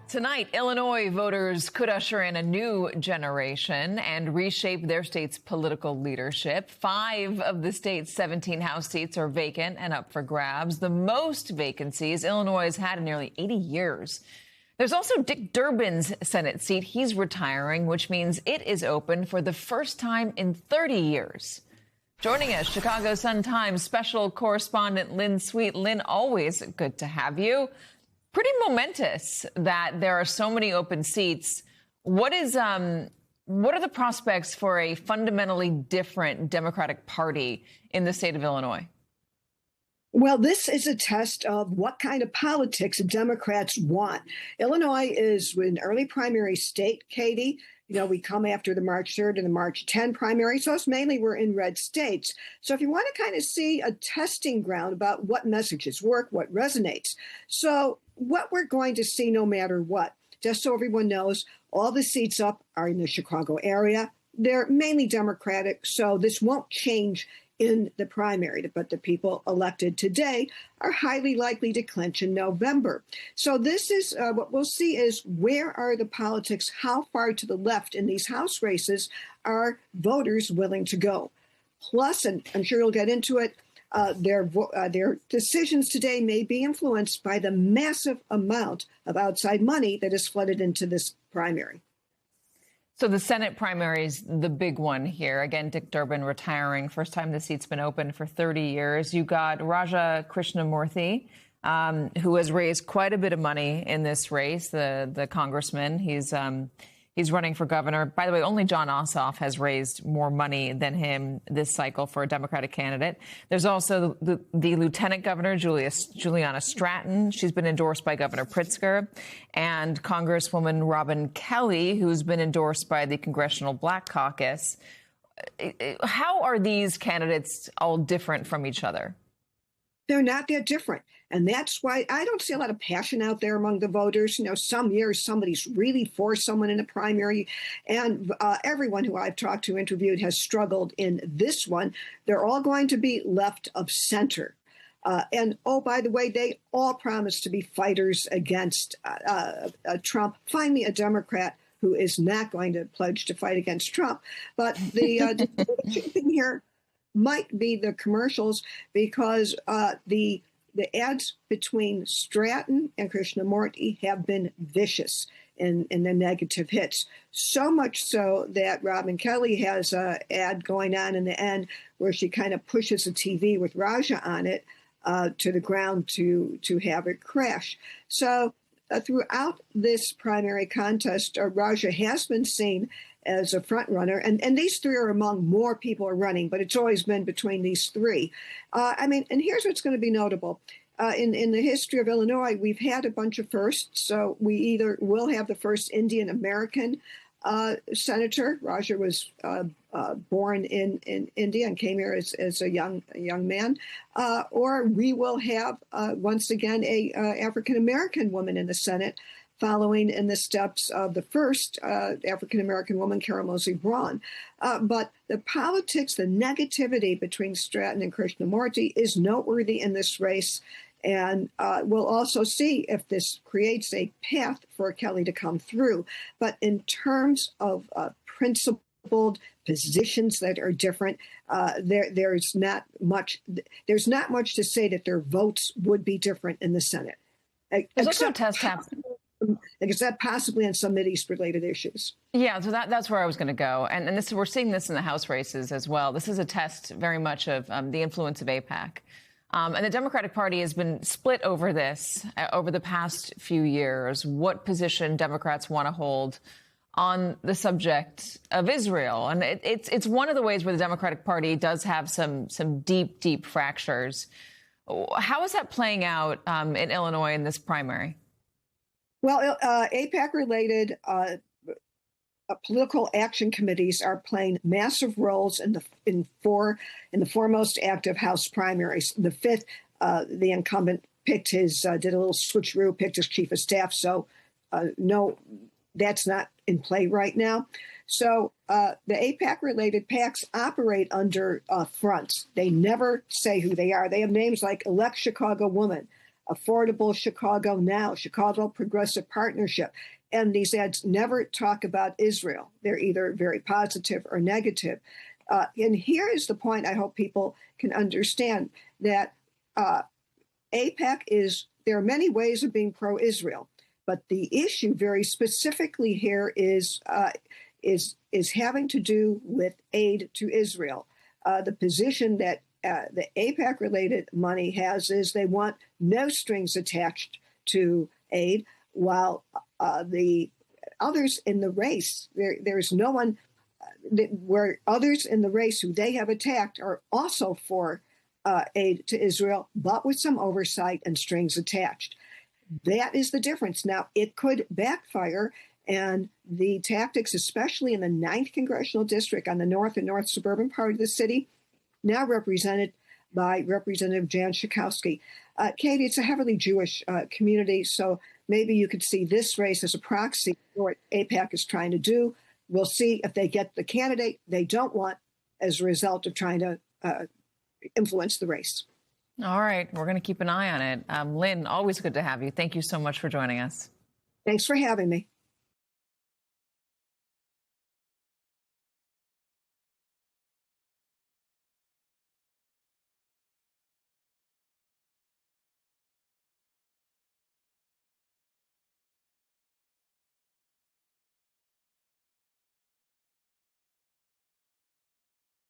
Tonight, Illinois voters could usher in a new generation and reshape their state's political leadership. 5 of the state's 17 House seats are vacant and up for grabs, the most vacancies Illinois has had in nearly 80 years. There's also Dick Durbin's Senate seat. He's retiring, which means it is open for the first time in 30 years. Joining us, Chicago Sun-Times special correspondent Lynn Sweet. Lynn, always good to have you. Pretty momentous that there are so many open seats. What are the prospects for a fundamentally different Democratic Party in the state of Illinois? Well, this is a test of what kind of politics Democrats want. Illinois is an early primary state, Katie. You know, we come after the March 3rd and the March 10 primary, so it's mainly we're in red states. So if you want to kind of see a testing ground about what messages work, what resonates. So what we're going to see no matter what, just so everyone knows, all the seats up are in the Chicago area. They're mainly Democratic, so this won't change in the primary, but the people elected today are highly likely to clinch in November. So this is what we'll see is where are the politics, how far to the left in these House races are voters willing to go. Plus, and I'm sure you'll get into it, their decisions today may be influenced by the massive amount of outside money that is flooded into this primary. So the Senate primary is the big one here. Again, Dick Durbin retiring. First time the seat's been open for 30 years. You got Raja Krishnamurthy, who has raised quite a bit of money in this race, the congressman. He's running for governor. By the way, only Jon Ossoff has raised more money than him this cycle for a Democratic candidate. There's also the lieutenant governor, Juliana Stratton. She's been endorsed by Governor Pritzker. And Congresswoman Robin Kelly, who's been endorsed by the Congressional Black Caucus. How are these candidates all different from each other? They're not that different. And that's why I don't see a lot of passion out there among the voters. You know, some years somebody's really for someone in a primary. And everyone who I've talked to, interviewed, has struggled in this one. They're all going to be left of center. And, oh, by the way, they all promise to be fighters against Trump. Find me a Democrat who is not going to pledge to fight against Trump. But the thing here might be the commercials, because the ads between Stratton and Krishnamurthy have been vicious in the negative hits. So much so that Robin Kelly has an ad going on in the end where she kind of pushes a TV with Raja on it to the ground to have it crash. So throughout this primary contest, Raja has been seen as a front runner, and these three are among more people are running, but it's always been between these three. And here's what's going to be notable. In the history of Illinois, we've had a bunch of firsts. So we either will have the first Indian American senator. Raja was born in India and came here as a young man, or we will have once again a African American woman in the Senate, following in the steps of the first African-American woman, Carol Moseley Braun. But the politics, the negativity between Stratton and Krishnamurthy is noteworthy in this race. And we'll also see if this creates a path for Kelly to come through. But in terms of principled positions that are different, there's not much to say that their votes would be different in the Senate. There's also a test happening. Except possibly on some Mideast-related issues. Yeah, so that's where I was going to go. And we're seeing this in the House races as well. This is a test very much of the influence of AIPAC. And the Democratic Party has been split over this over the past few years, what position Democrats want to hold on the subject of Israel. And it's one of the ways where the Democratic Party does have some deep, deep fractures. How is that playing out in Illinois in this primary? Well, AIPAC-related political action committees are playing massive roles in the four most active House primaries. The fifth, the incumbent did a little switcheroo, picked his chief of staff. So no, that's not in play right now. So the AIPAC-related PACs operate under fronts. They never say who they are. They have names like Elect Chicago Woman, Affordable Chicago Now, Chicago Progressive Partnership. And these ads never talk about Israel. They're either very positive or negative. And here is the point I hope people can understand, that AIPAC there are many ways of being pro-Israel, but the issue very specifically here is having to do with aid to Israel. The position that the AIPAC-related money has is they want no strings attached to aid, while the others in the race, there's no one where others in the race who they have attacked are also for aid to Israel, but with some oversight and strings attached. That is the difference. Now, it could backfire, and the tactics, especially in the 9th Congressional District on the north and north suburban part of the city, now represented by Representative Jan Schakowsky. Katie, it's a heavily Jewish community, so maybe you could see this race as a proxy for what AIPAC is trying to do. We'll see if they get the candidate they don't want as a result of trying to influence the race. All right. We're going to keep an eye on it. Lynn, always good to have you. Thank you so much for joining us. Thanks for having me.